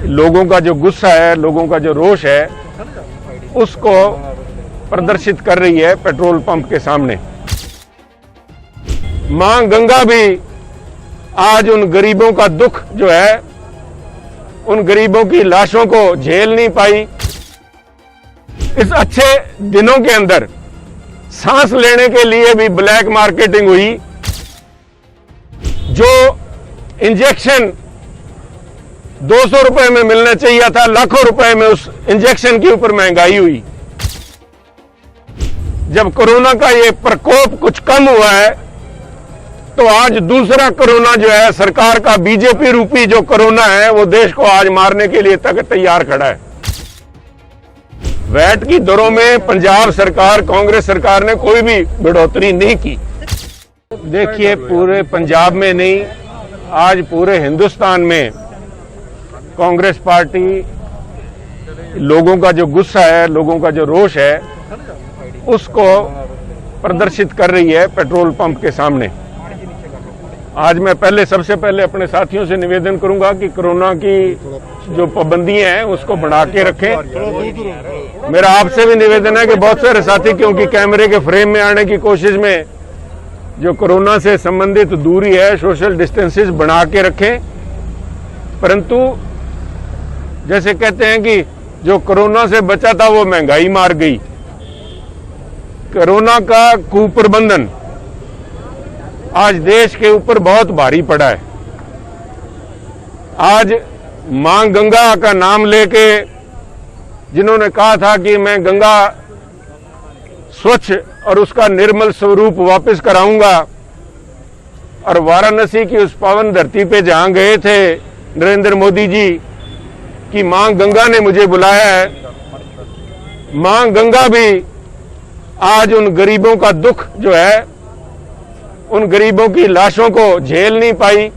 लोगों का जो गुस्सा है, लोगों का जो रोष है, उसको प्रदर्शित कर रही है पेट्रोल पंप के सामने। मां गंगा भी आज उन गरीबों का दुख जो है, उन गरीबों की लाशों को झेल नहीं पाई। इस अच्छे दिनों के अंदर सांस लेने के लिए भी ब्लैक मार्केटिंग हुई। जो इंजेक्शन 200 रुपए में मिलना चाहिए था, लाखों रुपए में उस इंजेक्शन के ऊपर महंगाई हुई। जब कोरोना का ये प्रकोप कुछ कम हुआ है, तो आज दूसरा कोरोना जो है, सरकार का बीजेपी रूपी जो कोरोना है, वो देश को आज मारने के लिए तक तैयार खड़ा है। वैट की दरों में पंजाब सरकार, कांग्रेस सरकार ने कोई भी बढ़ोतरी नहीं की। देखिए, पूरे पंजाब में नहीं, आज पूरे हिंदुस्तान में कांग्रेस पार्टी लोगों का जो गुस्सा है, लोगों का जो रोष है, उसको प्रदर्शित कर रही है पेट्रोल पंप के सामने। आज मैं सबसे पहले अपने साथियों से निवेदन करूंगा कि कोरोना की जो पाबंदियां हैं उसको बढ़ा के रखें। मेरा आपसे भी निवेदन है कि बहुत सारे साथी क्योंकि कैमरे के फ्रेम में आने की कोशिश में जो कोरोना से संबंधित दूरी है, सोशल डिस्टेंसेस बना के रखें। परंतु जैसे कहते हैं कि जो कोरोना से बचा था वो महंगाई मार गई। कोरोना का कुप्रबंधन आज देश के ऊपर बहुत भारी पड़ा है। आज मां गंगा का नाम लेके जिन्होंने कहा था कि मैं गंगा स्वच्छ और उसका निर्मल स्वरूप वापस कराऊंगा, और वाराणसी की उस पावन धरती पे जहां गए थे नरेंद्र मोदी जी कि मां गंगा ने मुझे बुलाया है, मां गंगा भी आज उन गरीबों का दुख जो है, उन गरीबों की लाशों को झेल नहीं पाई,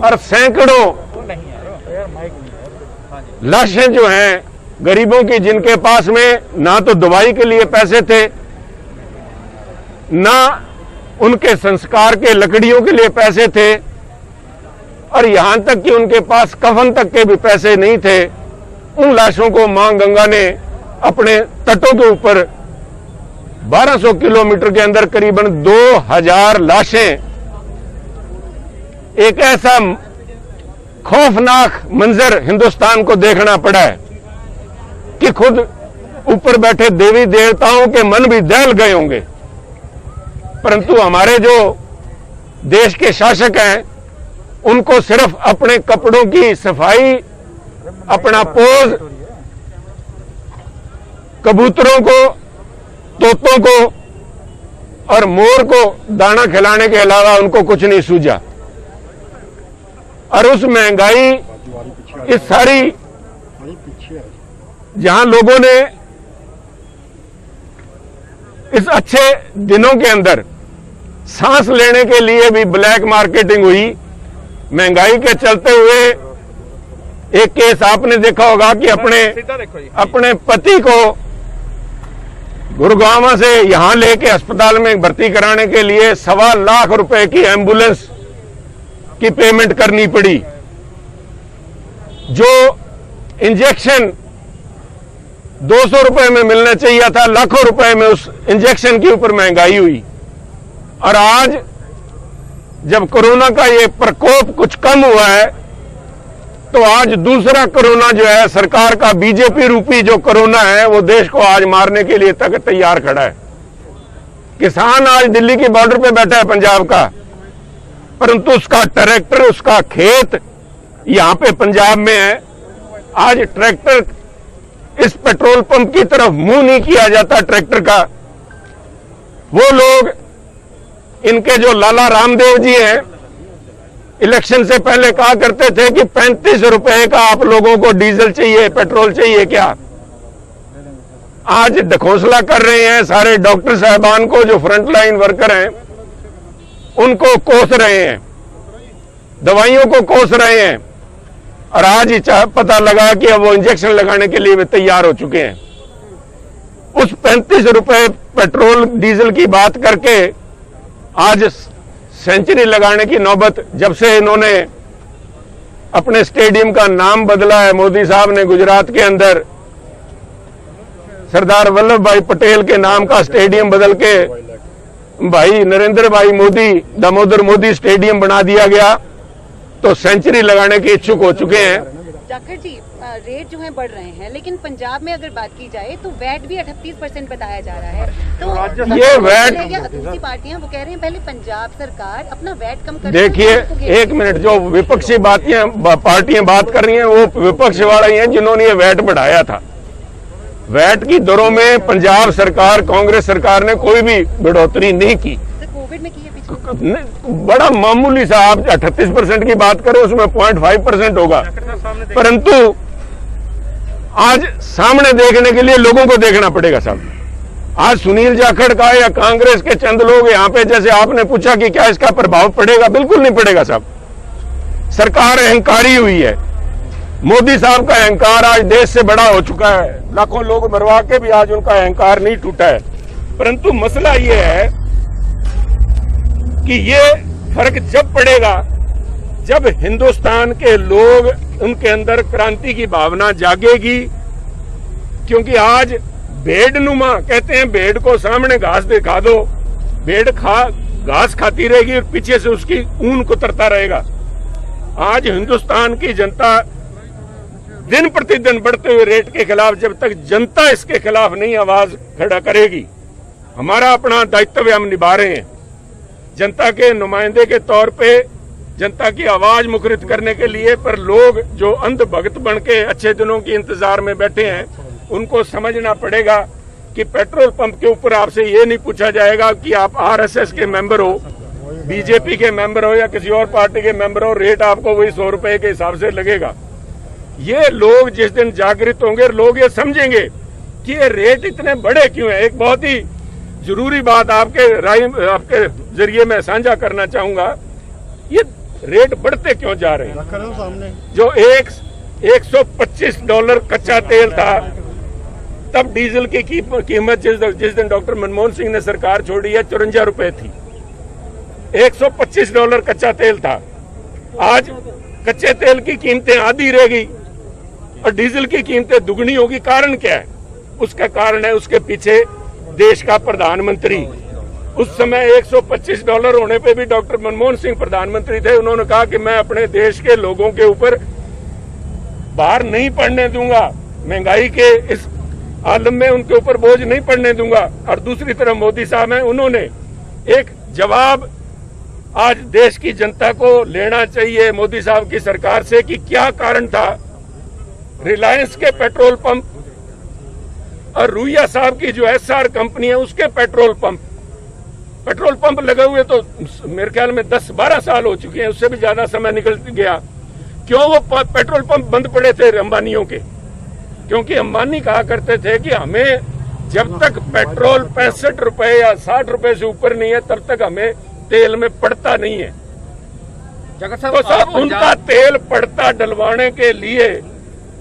और सैकड़ों लाशें जो हैं गरीबों की, जिनके पास में ना तो दवाई के लिए पैसे थे, ना उनके संस्कार के लकड़ियों के लिए पैसे थे, और यहां तक कि उनके पास कफन तक के भी पैसे नहीं थे। उन लाशों को मां गंगा ने अपने तटों के ऊपर 1200 किलोमीटर के अंदर करीबन 2000 लाशें, एक ऐसा खौफनाक मंजर हिंदुस्तान को देखना पड़ा है कि खुद ऊपर बैठे देवी देवताओं के मन भी दहल गए होंगे। परंतु हमारे जो देश के शासक हैं, उनको सिर्फ अपने कपड़ों की सफाई, अपना पोज, कबूतरों को, तोतों को और मोर को दाना खिलाने के अलावा उनको कुछ नहीं सूझा। और उस महंगाई, इस सारी, जहां लोगों ने इस अच्छे दिनों के अंदर सांस लेने के लिए भी ब्लैक मार्केटिंग हुई। महंगाई के चलते हुए एक केस आपने देखा होगा कि अपने पति को गुरुग्राम से यहां लेके अस्पताल में भर्ती कराने के लिए 1.25 लाख रुपए की एम्बुलेंस की पेमेंट करनी पड़ी। जो इंजेक्शन 200 रुपए में मिलना चाहिए था, लाखों रुपए में उस इंजेक्शन के ऊपर महंगाई हुई। और आज जब कोरोना का ये प्रकोप कुछ कम हुआ है, तो आज दूसरा कोरोना जो है, सरकार का बीजेपी रूपी जो कोरोना है, वो देश को आज मारने के लिए तक तैयार खड़ा है। किसान आज दिल्ली की बॉर्डर पे बैठा है पंजाब का, परंतु उसका ट्रैक्टर, उसका खेत यहां पे पंजाब में है। आज ट्रैक्टर, इस पेट्रोल पंप की तरफ मुंह नहीं किया जाता ट्रैक्टर का। वो लोग, इनके जो लाला रामदेव जी हैं, इलेक्शन से पहले कहा करते थे कि 35 रुपए का आप लोगों को डीजल चाहिए, पेट्रोल चाहिए क्या। आज ढकोसला कर रहे हैं सारे डॉक्टर साहबान को, जो फ्रंटलाइन वर्कर हैं उनको कोस रहे हैं, दवाइयों को कोस रहे हैं। और आज ही पता लगा कि अब वो इंजेक्शन लगाने के लिए भी तैयार हो चुके हैं। उस 35 रुपए पेट्रोल डीजल की बात करके आज सेंचुरी लगाने की नौबत जब से इन्होंने अपने स्टेडियम का नाम बदला है, मोदी साहब ने गुजरात के अंदर सरदार वल्लभ भाई पटेल के नाम का स्टेडियम बदल के भाई नरेंद्र भाई मोदी, दामोदर मोदी स्टेडियम बना दिया गया, तो सेंचुरी लगाने के इच्छुक हो चुके हैं। जाखड़ जी, रेट जो है बढ़ रहे हैं, लेकिन पंजाब में अगर बात की जाए तो वैट भी 38% बताया जा रहा है। तो ये वैट, दूसरी पार्टियां वो कह रहे हैं पहले पंजाब सरकार अपना वैट कम कर। देखिए एक मिनट, जो विपक्षी पार्टियां बात कर रही हैं वो विपक्ष वाले ही हैं जिन्होंने ये वैट बढ़ाया था। वैट की दरों में पंजाब सरकार, कांग्रेस सरकार ने कोई भी बढ़ोतरी नहीं की। कोविड में की है पिछले, बड़ा मामूली सा, आप 38% की बात करें उसमें 0.5% होगा, परंतु आज सामने देखने के लिए लोगों को देखना पड़ेगा साहब। आज सुनील जाखड़ का या कांग्रेस के चंद लोग यहाँ पे, जैसे आपने पूछा कि क्या इसका प्रभाव पड़ेगा, बिल्कुल नहीं पड़ेगा साहब। सरकार अहंकारी हुई है, मोदी साहब का अहंकार आज देश से बड़ा हो चुका है, लाखों लोग मरवा के भी आज उनका अहंकार नहीं टूटा है। परंतु मसला ये है कि ये फर्क जब पड़ेगा जब हिंदुस्तान के लोग, उनके अंदर क्रांति की भावना जागेगी। क्योंकि आज भेड़नुमा कहते हैं, भेड़ को सामने घास दिखा दो, भेड़ घास खाती रहेगी और पीछे से उसकी ऊन कुतरता रहेगा। आज हिंदुस्तान की जनता दिन प्रतिदिन बढ़ते हुए रेट के खिलाफ, जब तक जनता इसके खिलाफ नहीं आवाज खड़ा करेगी, हमारा अपना दायित्व हम निभा रहे हैं। जनता के नुमाइंदे के तौर पे जनता की आवाज मुखरित करने के लिए, पर लोग जो अंध भक्त बन के अच्छे दिनों की इंतजार में बैठे हैं, उनको समझना पड़ेगा कि पेट्रोल पंप के ऊपर आपसे ये नहीं पूछा जाएगा कि आप आरएसएस के मेंबर हो, बीजेपी के मेंबर हो या किसी और पार्टी के मेंबर हो, रेट आपको वही 100 रुपए के हिसाब से लगेगा। ये लोग जिस दिन जागृत होंगे, लोग ये समझेंगे कि ये रेट इतने बड़े क्यों है। एक बहुत ही जरूरी बात आपके जरिए मैं साझा करना चाहूंगा, ये रेट बढ़ते क्यों जा रहे हैं। जो $125 कच्चा तेल था, तब डीजल की कीमत जिस दिन डॉक्टर मनमोहन सिंह ने सरकार छोड़ी है 54 रुपए थी। $125 कच्चा तेल था, आज कच्चे तेल की कीमतें आधी रहेगी और डीजल की कीमतें दुगनी होगी। कारण क्या है? उसका कारण है उसके पीछे देश का प्रधानमंत्री। उस समय $125 होने पे भी डॉक्टर मनमोहन सिंह प्रधानमंत्री थे। उन्होंने कहा कि मैं अपने देश के लोगों के ऊपर भार नहीं पड़ने दूंगा, महंगाई के इस आलम में उनके ऊपर बोझ नहीं पड़ने दूंगा। और दूसरी तरफ मोदी साहब हैं, उन्होंने एक जवाब आज देश की जनता को लेना चाहिए मोदी साहब की सरकार से कि क्या कारण था रिलायंस के पेट्रोल पंप और रुइया साहब की जो एसआर कंपनी है उसके पेट्रोल पंप लगे हुए तो मेरे ख्याल में 10-12 साल हो चुके हैं, उससे भी ज्यादा समय निकल गया। क्यों वो पेट्रोल पंप बंद पड़े थे अंबानियों के? क्योंकि अंबानी कहा करते थे कि हमें जब तक पेट्रोल 65 रुपए या 60 रुपए से ऊपर नहीं है तब तक हमें तेल में पड़ता नहीं है। तो साहब उनका तेल पड़ता डलवाने के लिए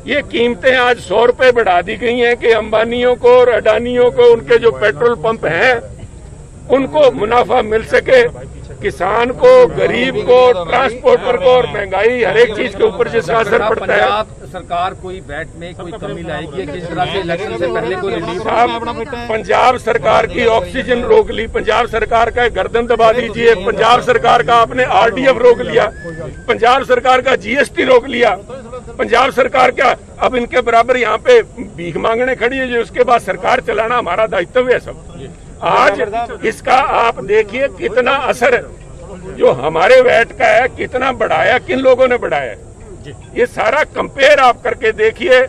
ये कीमतें आज 100 रुपए बढ़ा दी गई हैं कि अंबानियों को और अडानियों को उनके जो पेट्रोल पंप हैं उनको मुनाफा मिल सके। किसान को, गरीब को, ट्रांसपोर्टर को और महंगाई हर एक चीज के ऊपर जिसका असर पड़ता है। पंजाब सरकार कोई वैट में कोई कमी लाएगी, किस तरह से इलेक्शन से पहले कोई रिलीफ? पंजाब सरकार की ऑक्सीजन रोक ली, पंजाब सरकार का गर्दन दबा दीजिए, पंजाब सरकार का आपने आरडीएफ रोक लिया, पंजाब सरकार का जीएसटी रोक लिया, पंजाब सरकार क्या अब इनके बराबर यहाँ पे भीख मांगने खड़ी है जो उसके बाद सरकार चलाना हमारा दायित्व है सब। आज इसका आप देखिए कितना असर जो हमारे वैट का है, कितना बढ़ाया, किन लोगों ने बढ़ाया। ये सारा कंपेयर आप करके देखिए,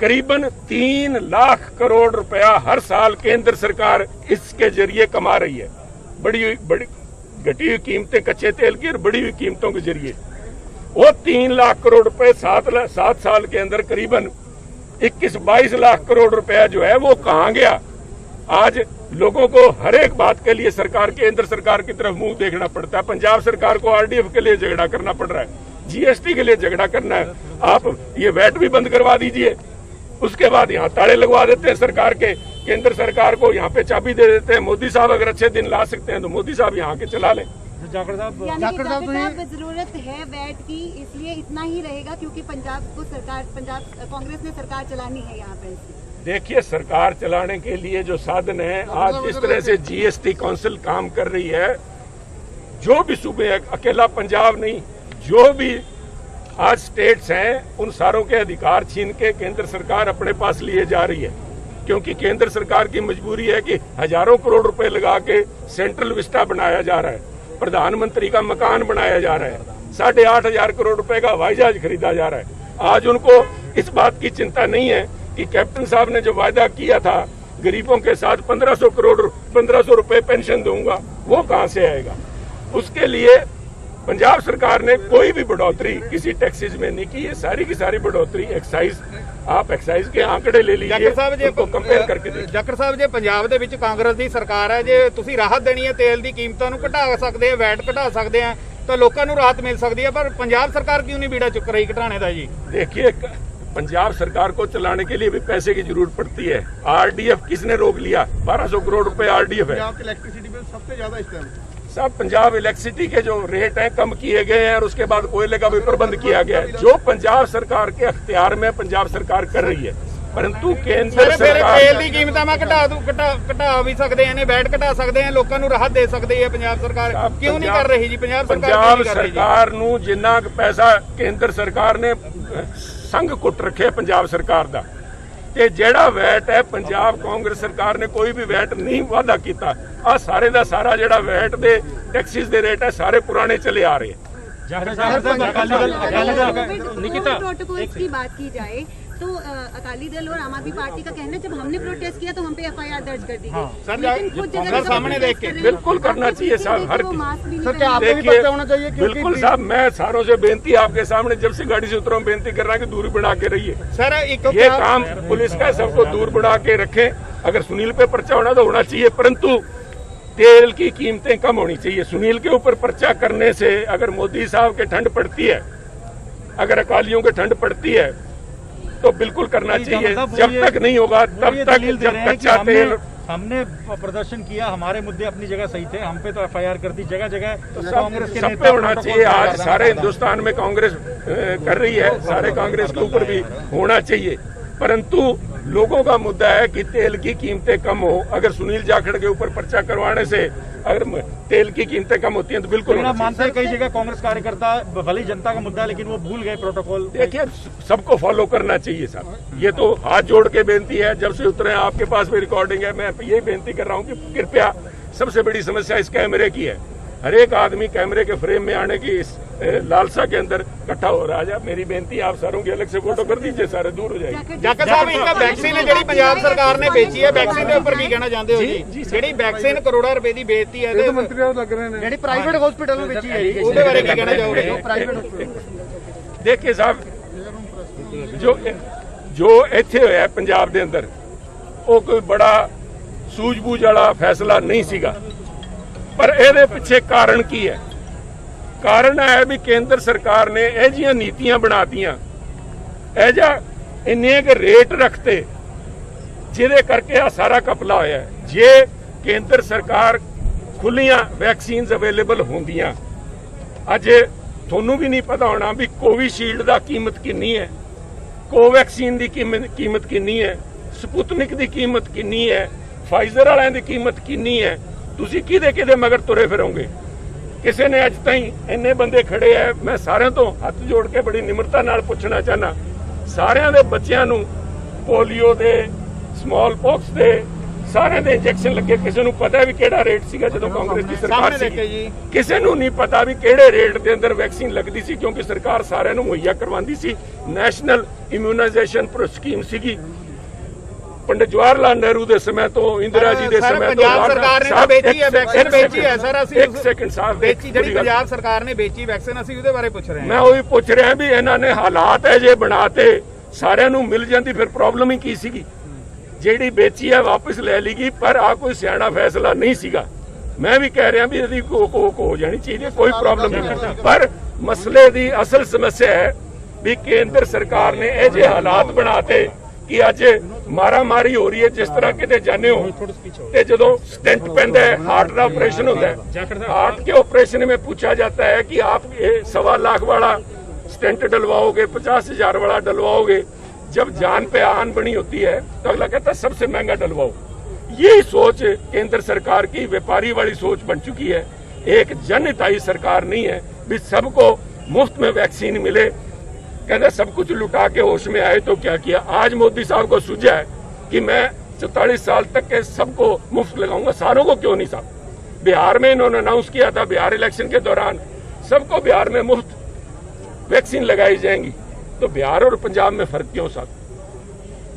करीबन 3 लाख करोड़ रुपया हर साल केंद्र सरकार इसके जरिए कमा रही है। बड़ी घटी हुई कीमतें कच्चे तेल की और बढ़ी हुई कीमतों के जरिए वो 3 लाख करोड़ रुपए 7 साल के अंदर करीबन 21-22 लाख करोड़ रुपया जो है वो कहाँ गया। आज लोगों को हर एक बात के लिए सरकार, केंद्र सरकार की तरफ मुंह देखना पड़ता है। पंजाब सरकार को आरडीएफ के लिए झगड़ा करना पड़ रहा है, जीएसटी के लिए झगड़ा करना है। आप ये वैट भी बंद करवा दीजिए, उसके बाद यहाँ ताले लगवा देते हैं सरकार के, केंद्र सरकार को यहाँ पे चाबी दे देते हैं। मोदी साहब अगर अच्छे दिन ला सकते हैं तो मोदी साहब यहाँ के चला लें। जाखड़ साहब जरूरत है वैट की, इसलिए इतना ही रहेगा क्योंकि पंजाब कांग्रेस ने सरकार चलानी है यहाँ पे। देखिए, सरकार चलाने के लिए जो साधन है, आज जिस तरह से जीएसटी काउंसिल काम कर रही है, जो भी सूबे, अकेला पंजाब नहीं, जो भी आज स्टेट्स हैं, उन सारों के अधिकार छीन के केंद्र सरकार अपने पास लिए जा रही है, क्योंकि केंद्र सरकार की मजबूरी है कि हजारों करोड़ रुपए लगा के सेंट्रल विस्टा बनाया जा रहा है, प्रधानमंत्री का मकान बनाया जा रहा है, 8,500 करोड़ रुपए का हवाई जहाज खरीदा जा रहा है। आज उनको इस बात की चिंता नहीं है कि कैप्टन साहब ने जो वायदा किया था गरीबों के साथ 1500 रुपए पेंशन दूंगा, वो कहां से आएगा। उसके लिए पंजाब सरकार ने कोई भी बढ़ोतरी किसी टैक्सेज में नहीं की है, सारी की सारी बढ़ोतरी एक्साइज, आप एक्साइज के आंकड़े ले लीजिए, उनको कंपेयर करके देखिए। ਜਾਖੜ ਸਾਹਿਬ ਜੇ ਪੰਜਾਬ ਦੇ ਵਿੱਚ ਕਾਂਗਰਸ ਦੀ ਸਰਕਾਰ ਹੈ, ਜੇ ਤੁਸੀਂ ਰਾਹਤ ਦੇਣੀ ਹੈ, ਤੇਲ ਦੀ ਕੀਮਤਾਂ ਨੂੰ ਘਟਾ ਸਕਦੇ ਆ, ਵੈਟ ਘਟਾ ਸਕਦੇ ਆ, ਤਾਂ ਲੋਕਾਂ ਨੂੰ ਰਾਹਤ ਮਿਲ ਸਕਦੀ ਹੈ, ਪਰ ਪੰਜਾਬ ਸਰਕਾਰ क्यों नहीं बीड़ा चुक रही घटाने का जी। देखिए, पंजाब सरकार को चलाने के लिए भी पैसे की जरूरत पड़ती है। आरडीएफ किसने रोक लिया? 1200 करोड़ रुपए आरडीएफ है। इलेक्ट्रिसिटी बिल सबसे ज्यादा इस टाइम सब पंजाब इलेक्ट्रिसिटी के जो रेट हैं कम किए गए हैं और उसके बाद कोयले का भी प्रबंध किया गया है, जो पंजाब सरकार के अख्तियार में पंजाब सरकार कर रही है। परंतु केंद्र सरकार तेल की कीमत में घटा भी सकते हैं, वैट घटा सकते हैं, लोगों को राहत दे सकती है पंजाब सरकार, क्यों नहीं कर रही जी? पंजाब सरकार नूं जिन्ना पैसा केंद्र सरकार ने संघ कुट रखे पंजाब सरकार दा, ਤੇ ਜਿਹੜਾ ਵੈਟ ਹੈ ਪੰਜਾਬ ਕਾਂਗਰਸ ਸਰਕਾਰ ਨੇ ਕੋਈ ਵੀ ਵੈਟ ਨਹੀਂ ਵਾਅਦਾ ਕੀਤਾ। ਆ ਸਾਰੇ ਦਾ ਸਾਰਾ ਜਿਹੜਾ ਵੈਟ ਦੇ ਟੈਕਸਿਸ ਦੇ ਰੇਟ ਹੈ ਸਾਰੇ ਪੁਰਾਣੇ ਚਲੇ ਆ ਰਹੇ प्रोटोकॉल्स की बात की जाए तो अकाली दल और आम आदमी पार्टी का कहना है जब हमने प्रोटेस्ट किया तो हम पे एफआईआर दर्ज कर दी गई, लेकिन कुछ जगह सामने देख के बिल्कुल करना चाहिए साहब, हर देखिए बिल्कुल साहब, मैं सारों से बेनती आपके सामने जब से गाड़ी से उतरा बेनती कर रहा हूँ कि दूरी बना के रहिए। सर ये काम पुलिस का, सबको दूर बना के रखें। अगर सुनील पे पर्चा होना तो होना चाहिए, परंतु तेल की कीमतें कम होनी चाहिए। सुनील के ऊपर पर्चा करने से अगर मोदी साहब के ठंड पड़ती है, अगर अकालियों के ठंड पड़ती है तो बिल्कुल करना चाहिए। जब तक नहीं होगा तब तक जब कच्चा तेल, हमने प्रदर्शन किया, हमारे मुद्दे अपनी जगह सही थे, हम पे तो एफआईआर कर दी जगह जगह, तो कांग्रेस के सब पे होना चाहिए। आज सारे हिंदुस्तान में कांग्रेस कर रही है, सारे कांग्रेस के ऊपर भी होना चाहिए, परंतु लोगों का मुद्दा है कि तेल की कीमतें कम हो। अगर सुनील जाखड़ के ऊपर पर्चा करवाने से अगर तेल की कीमतें कम होती हैं तो बिल्कुल मानते हैं। कई जगह कांग्रेस कार्यकर्ता भले जनता का मुद्दा है लेकिन वो भूल गए प्रोटोकॉल। देखिए, सबको फॉलो करना चाहिए साहब, ये तो हाथ जोड़ के बेनती है। जब से उतरे आपके पास भी रिकॉर्डिंग है, मैं यही बेनती कर रहा हूँ कि कृपया, सबसे बड़ी समस्या इस कैमरे की है। हर एक आदमी कैमरे के फ्रेम में आने की इस लालसा के अंदर इकट्ठा हो रहा है। मेरी बेनती आप सारों की अलग से फोटो कर दीजिए, सारे दूर हो जाएगी। जाखड़ साहब, इनका वैक्सीन है जी पंजाब सरकार ने बेची है, वैक्सीन के ऊपर की कहना चाहते हो जी? जी वैक्सीन करोड़ों रुपए की बेचती है, मंत्री लग रहे हैं, प्राइवेट हॉस्पिटल में बेची है, उसके बारे में कहना चाहोगे? देखिए साहब, जो इत्थे होया पंजाब दे अंदर, वो कोई बड़ा सूझबूझ वाला फैसला नहीं सीगा, पर ਇਹਦੇ ਪਿੱਛੇ ਕਾਰਨ ਕੀ ਹੈ? ਕਾਰਨ ਹੈ ਵੀ ਕੇਂਦਰ ਸਰਕਾਰ ਨੇ ਇਹ ਜਿਹੀਆਂ ਨੀਤੀਆਂ ਬਣਾਤੀਆਂ, ਇਹ ਜਿਹਾ ਇੰਨੇ ਕੁ ਰੇਟ ਰੱਖਤੇ ਜਿਹਦੇ ਕਰਕੇ ਆ ਸਾਰਾ ਕਪਲਾ ਹੋਇਆ। ਜੇ ਕੇਂਦਰ ਸਰਕਾਰ ਖੁੱਲੀਆਂ ਵੈਕਸੀਨਸ ਅਵੇਲੇਬਲ ਹੁੰਦੀਆਂ, ਅੱਜ ਤੁਹਾਨੂੰ ਵੀ ਨਹੀਂ ਪਤਾ ਹੋਣਾ ਵੀ ਕੋਵਿਸ਼ੀਲਡ ਦਾ ਕੀਮਤ ਕਿੰਨੀ ਹੈ, ਕੋਵੈਕਸੀਨ ਦੀ ਕੀਮਤ ਕਿੰਨੀ ਹੈ, ਸਪੁਤਨਿਕ ਦੀ ਕੀਮਤ ਕਿੰਨੀ ਹੈ, ਫਾਈਜ਼ਰ ਵਾਲਿਆਂ ਦੀ ਕੀਮਤ ਕਿੰਨੀ ਹੈ। ਤੁਸੀਂ ਕਿਹਦੇ ਮਗਰ ਤੁਰੇ ਫਿਰੋਗੇ? ਕਿਸੇ ਨੇ ਅੱਜ ਤਾਈਂ ਇੰਨੇ ਬੰਦੇ ਖੜੇ ਆ, ਮੈਂ ਸਾਰਿਆਂ ਤੋਂ ਹੱਥ ਜੋੜ ਕੇ ਬੜੀ ਨਿਮਰਤਾ ਨਾਲ ਪੁੱਛਣਾ ਚਾਹਨਾ, ਸਾਰਿਆਂ ਦੇ ਬੱਚਿਆਂ ਨੂੰ ਪੋਲੀਓ ਦੇ, ਸਮਾਲ ਪੌਕਸ ਦੇ, ਸਾਰਿਆਂ ਦੇ ਇੰਜੈਕਸ਼ਨ ਲੱਗੇ। ਕਿਸੇ ਨੂੰ ਪਤਾ ਵੀ ਕਿਹੜਾ ਰੇਟ ਸੀਗਾ ਜਦੋਂ ਕਾਂਗਰਸ ਦੀ ਸਰਕਾਰ ਸੀ? ਕਿਸੇ ਨੂੰ ਨਹੀਂ ਪਤਾ ਵੀ ਕਿਹੜੇ ਰੇਟ ਦੇ ਅੰਦਰ ਵੈਕਸੀਨ ਲੱਗਦੀ ਸੀ, ਕਿਉਂਕਿ ਸਰਕਾਰ ਸਾਰਿਆਂ ਨੂੰ ਮੁਹੱਈਆ ਕਰਵਾਉਂਦੀ ਸੀ। ਨੈਸ਼ਨਲ ਇਮਿਊਨਾਈਜੇਸ਼ਨ ਸਕੀਮ ਸੀਗੀ पंडित जवाहरलाल नेहरू के समय तो, इंदिरा जी के समय तो। पंजाब सरकार ने बेची है वैक्सीन, बेची है सर। ਅਸੀਂ एक सेकंड साहब, बेची ਜਿਹੜੀ पंजाब सरकार ने बेची वैक्सीन, ਅਸੀਂ ਉਹਦੇ ਬਾਰੇ ਪੁੱਛ ਰਹੇ ਹਾਂ। मैं वही पूछ रहा भी ਇਹਨਾਂ ਨੇ ਹਾਲਾਤ ਹੈ ਜੇ ਬਣਾਤੇ, ਸਾਰਿਆਂ ਨੂੰ ਮਿਲ ਜਾਂਦੀ ਫਿਰ ਪ੍ਰੋਬਲਮ ਹੀ ਕੀ ਸੀਗੀ? ਜਿਹੜੀ ਵੇਚੀ ਹੈ ਵਾਪਸ ਲੈ ਲਈਗੀ, ਪਰ ਆ ਕੋਈ ਸਿਆਣਾ ਫੈਸਲਾ ਨਹੀਂ ਸੀਗਾ। ਮੈਂ ਵੀ ਕਹਿ ਰਿਹਾ ਵੀ ਇਹਦੀ ਹੋ ਜਾਣੀ ਚਾਹੀਦੀ, ਕੋਈ ਪ੍ਰੋਬਲਮ ਨਹੀਂ, ਪਰ ਮਸਲੇ ਦੀ ਅਸਲ ਸਮੱਸਿਆ ਹੈ ਵੀ ਕੇਂਦਰ ਸਰਕਾਰ ਨੇ ਇਹ ਜਿਹੇ ਹਾਲਾਤ ਬਣਾਤੇ ਕਿ ਅੱਜ ਮਾਰਾ ਮਾਰੀ ਹੋ ਰਹੀ ਹੈ। ਜਿਸ ਤਰ੍ਹਾਂ ਕਿਤੇ ਜਾਣੇ ਹੋ ਤੇ ਜਦੋਂ स्टेंट ਪੈਂਦਾ है, हार्ट का ऑपरेशन होता है, हार्ट के ऑपरेशन में पूछा जाता है कि आप 1.25 लाख वाला स्टेंट डलवाओगे, 50,000 वाला डलवाओगे। जब जान पे आन बनी होती है तो अगला कहता है सबसे महंगा डलवाओ। यही सोच केंद्र सरकार की व्यापारी वाली सोच बन चुकी है। एक जनहिताई सरकार नहीं है भी सबको मुफ्त में वैक्सीन मिले। कहते सब कुछ लुटा के होश में आए तो क्या किया। आज मोदी साहब को सूझा है कि मैं 44 साल तक के सबको मुफ्त लगाऊंगा, सारों को क्यों नहीं साहब। बिहार में इन्होंने अनाउंस किया था, बिहार इलेक्शन के दौरान सबको बिहार में मुफ्त वैक्सीन लगाई जाएंगी, तो बिहार और पंजाब में फर्क क्यों साहब।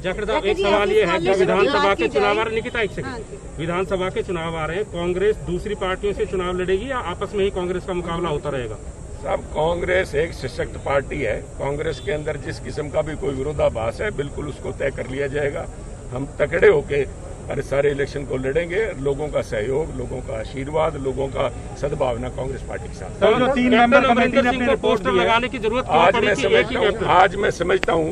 जाखड़ साहब, एक सवाल ये है कि विधानसभा के चुनाव आ रहे, निकिता एक सेकंड, विधानसभा के चुनाव आ रहे हैं, कांग्रेस दूसरी पार्टियों से चुनाव लड़ेगी या आपस में ही कांग्रेस का मुकाबला होता रहेगा? साहब, कांग्रेस एक सशक्त पार्टी है। कांग्रेस के अंदर जिस किस्म का भी कोई विरोधाभास है बिल्कुल उसको तय कर लिया जाएगा। हम तकड़े होके हर सारे इलेक्शन को लड़ेंगे। लोगों का सहयोग, लोगों का आशीर्वाद, लोगों का सद्भावना कांग्रेस पार्टी के साथ। जो 3 मेंबर कमेटी ने अपने पोस्टर लगाने की जरूरत आज मैं समझता हूँ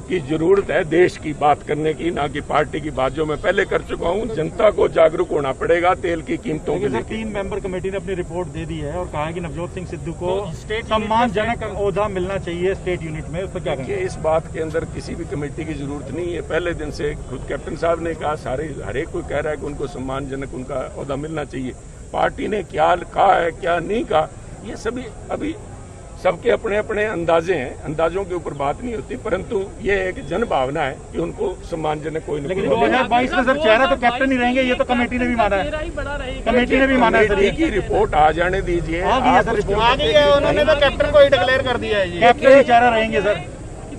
की जरूरत है देश की बात करने की, ना कि पार्टी की बात, जो मैं पहले कर चुका हूं। जनता को जागरूक होना पड़ेगा तेल की कीमतों के लिए। 3 मेंबर कमेटी ने अपनी रिपोर्ट दे दी है और कहा है कि नवजोत सिंह सिद्धू को सम्मानजनक ओहदा मिलना चाहिए स्टेट यूनिट में। उस पर क्या कहेंगे? इस बात के अंदर किसी भी कमेटी की जरूरत नहीं है। पहले दिन से खुद कैप्टन साहब ने कहा, सारे हर एक कोई कह रहा है कि उनको सम्मानजनक उनका ओहदा मिलना चाहिए। पार्टी ने क्या कहा है क्या नहीं कहा, ये सभी अभी सबके अपने अपने अंदाजे हैं, अंदाजों के ऊपर बात नहीं होती, परंतु ये एक जन भावना है कि उनको सम्मानजनक कोई लेकिन 2022 में सर चेहरा तो कैप्टन ही रहेंगे, ये तो कमेटी ने भी माना है। कमेटी ने भी माना है सर। की रिपोर्ट आ जाने दीजिए। आ गई है, उन्होंने तो कैप्टन को ही डिक्लेयर कर दिया है। कैप्टन ही चेहरा रहेंगे सर।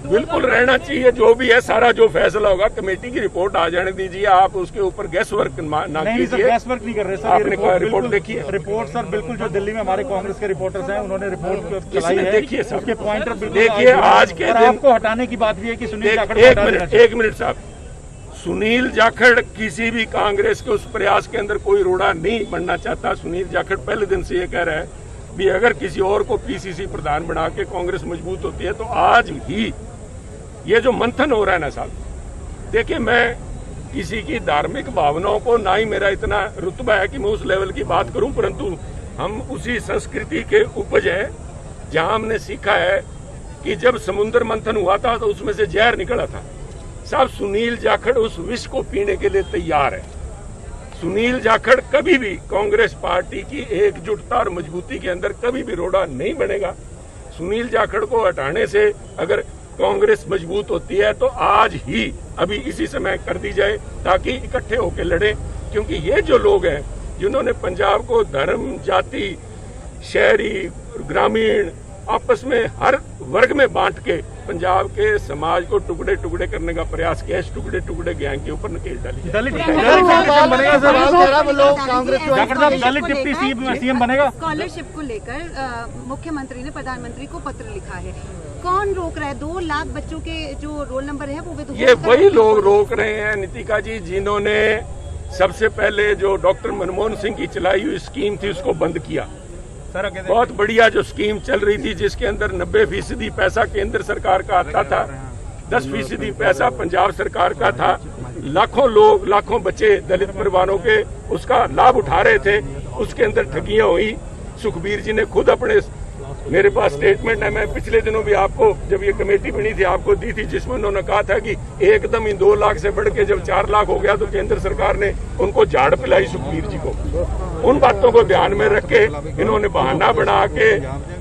बिल्कुल रहना चाहिए। जो भी है सारा जो फैसला होगा कमेटी की रिपोर्ट आ जाने दीजिए। आप उसके ऊपर गैस वर्क ना कीजिए। गैस वर्क नहीं कर रहे सर। आपने रिपोर्ट देखी है? रिपोर्ट सर बिल्कुल जो दिल्ली में हमारे कांग्रेस के रिपोर्टर्स हैं उन्होंने रिपोर्ट चलाई है। देखिए सर, उसके पॉइंटर देखिए आज के दिन आपको हटाने की बात भी है कि सुनील जाखड़ एक मिनट साहब, सुनील जाखड़ किसी भी कांग्रेस के उस प्रयास के अंदर कोई रोड़ा नहीं बनना चाहता। सुनील जाखड़ पहले दिन से ये कह रहा है भी अगर किसी और को पीसीसी प्रधान बना के कांग्रेस मजबूत होती है तो आज ही ये जो मंथन हो रहा है ना साहब, देखिए मैं किसी की धार्मिक भावनाओं को, ना ही मेरा इतना रुतबा है कि मैं उस लेवल की बात करूं, परंतु हम उसी संस्कृति के उपज है जहां हमने सीखा है कि जब समुद्र मंथन हुआ था तो उसमें से जहर निकला था। साहब, सुनील जाखड़ उस विष को पीने के लिए तैयार है। सुनील जाखड़ कभी भी कांग्रेस पार्टी की एकजुटता और मजबूती के अंदर कभी भी रोड़ा नहीं बनेगा। सुनील जाखड़ को हटाने से अगर कांग्रेस मजबूत होती है तो आज ही अभी इसी समय कर दी जाए ताकि इकट्ठे होकर लड़े। क्योंकि ये जो लोग हैं जिन्होंने पंजाब को धर्म, जाति, शहरी, ग्रामीण आपस में हर वर्ग में बांट के पंजाब के समाज को टुकड़े टुकड़े करने का प्रयास किया, इस टुकड़े टुकड़े गैंग के ऊपर नकेल डाली। दलित डिप्टी सीएम बनेगा। स्कॉलरशिप को लेकर मुख्यमंत्री ने प्रधानमंत्री को पत्र लिखा है। कौन रोक रहा है? 2 लाख बच्चों के जो रोल नंबर है वो ये वही लोग रोक रहे हैं नितिका जी, जिन्होंने सबसे पहले जो डॉक्टर मनमोहन सिंह की चलाई हुई स्कीम थी उसको बंद किया। बहुत बढ़िया जो स्कीम चल रही थी जिसके अंदर 90% पैसा केंद्र सरकार का आता था, 10% पैसा पंजाब सरकार का था। लाखों लोग, लाखों बच्चे दलित परिवारों के उसका लाभ उठा रहे थे। उसके अंदर ठगियां हुई। सुखबीर जी ने खुद अपने, मेरे पास स्टेटमेंट है, मैं पिछले दिनों भी आपको जब ये कमेटी बनी थी आपको दी थी, जिसमें उन्होंने कहा था कि एकदम ही 2 लाख से बढ़ के जब 4 लाख हो गया तो केंद्र सरकार ने उनको झाड़ पिलाई सुखबीर जी को। उन बातों को ध्यान में रख के इन्होंने बहाना बना के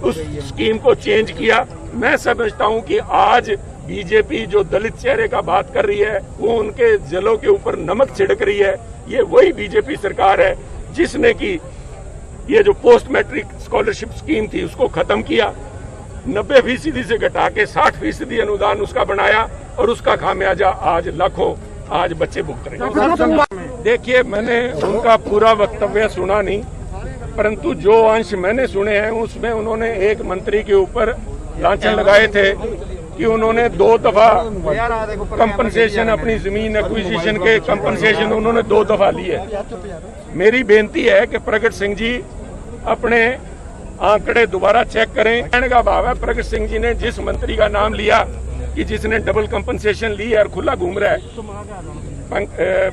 उस स्कीम को चेंज किया। मैं समझता हूं कि आज बीजेपी जो दलित चेहरे का बात कर रही है वो उनके जलों के ऊपर नमक छिड़क रही है। ये वही बीजेपी सरकार है जिसने की ये जो पोस्ट मैट्रिक स्कॉलरशिप स्कीम थी उसको खत्म किया, 90% से घटा के 60% अनुदान उसका बनाया और उसका खामियाजा आज लाखों आज बच्चे भुगत रहे हैं। देखिए, मैंने उनका पूरा वक्तव्य सुना नहीं, परंतु जो अंश मैंने सुने हैं उसमें उन्होंने एक मंत्री के ऊपर लांछन लगाए थे कि उन्होंने 2 दफा कंपनसेशन, अपनी जमीन एक्विजिशन के कंपनसेशन उन्होंने 2 दफा ली है। मेरी बेनती है कि प्रगट सिंह जी अपने आंकड़े दोबारा चेक करें। कहने का भाव है प्रगट सिंह जी ने जिस मंत्री का नाम लिया कि जिसने डबल कंपनसेशन ली है और खुला घूम रहा है,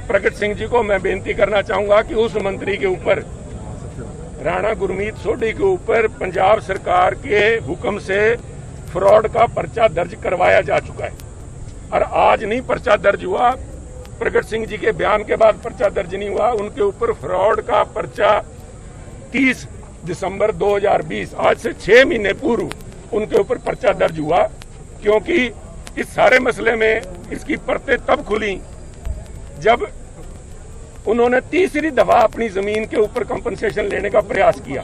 प्रगट सिंह जी को मैं बेनती करना चाहूंगा कि उस मंत्री के ऊपर, राणा गुरमीत सोढ़ी के ऊपर पंजाब सरकार के हुक्म से फ्रॉड का पर्चा दर्ज करवाया जा चुका है। और आज नहीं पर्चा दर्ज हुआ, प्रगट सिंह जी के बयान के बाद पर्चा दर्ज नहीं हुआ, उनके ऊपर फ्रॉड का पर्चा 30 दिसंबर 2020, आज से 6 महीने पूर्व उनके ऊपर पर्चा दर्ज हुआ। क्योंकि इस सारे मसले में इसकी परतें तब खुली जब उन्होंने तीसरी दफा अपनी जमीन के ऊपर कंपनसेशन लेने का प्रयास किया।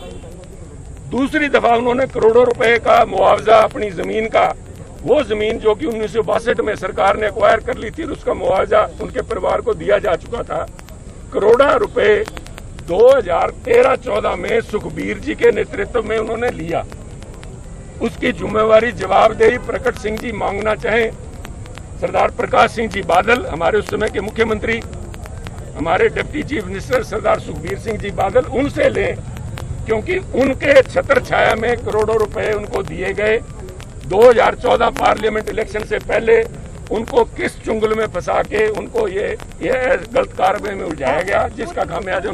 दूसरी दफा उन्होंने करोड़ों रुपए का मुआवजा अपनी जमीन का, वो जमीन जो कि 1962 में सरकार ने एक्वायर कर ली थी, उसका मुआवजा उनके परिवार को दिया जा चुका था। करोड़ों रुपए 2013-14 में सुखबीर जी के नेतृत्व में उन्होंने लिया। उसकी जिम्मेवारी जवाबदेही प्रकट सिंह जी मांगना चाहें, सरदार प्रकाश सिंह जी बादल हमारे उस समय के मुख्यमंत्री, हमारे डिप्टी चीफ मिनिस्टर सरदार सुखबीर सिंह जी बादल, उनसे लें, क्योंकि उनके छत्र छाया में करोड़ों रुपए उनको दिए गए। 2014 पार्लियामेंट इलेक्शन से पहले उनको किस चुंगल में फंसा के उनको ये गलत कारवाई में उलझाया गया, जिसका खामियाजा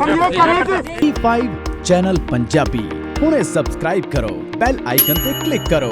T5 चैनल पंजाबी हुणे सब्सक्राइब करो, बेल आइकन पे क्लिक करो।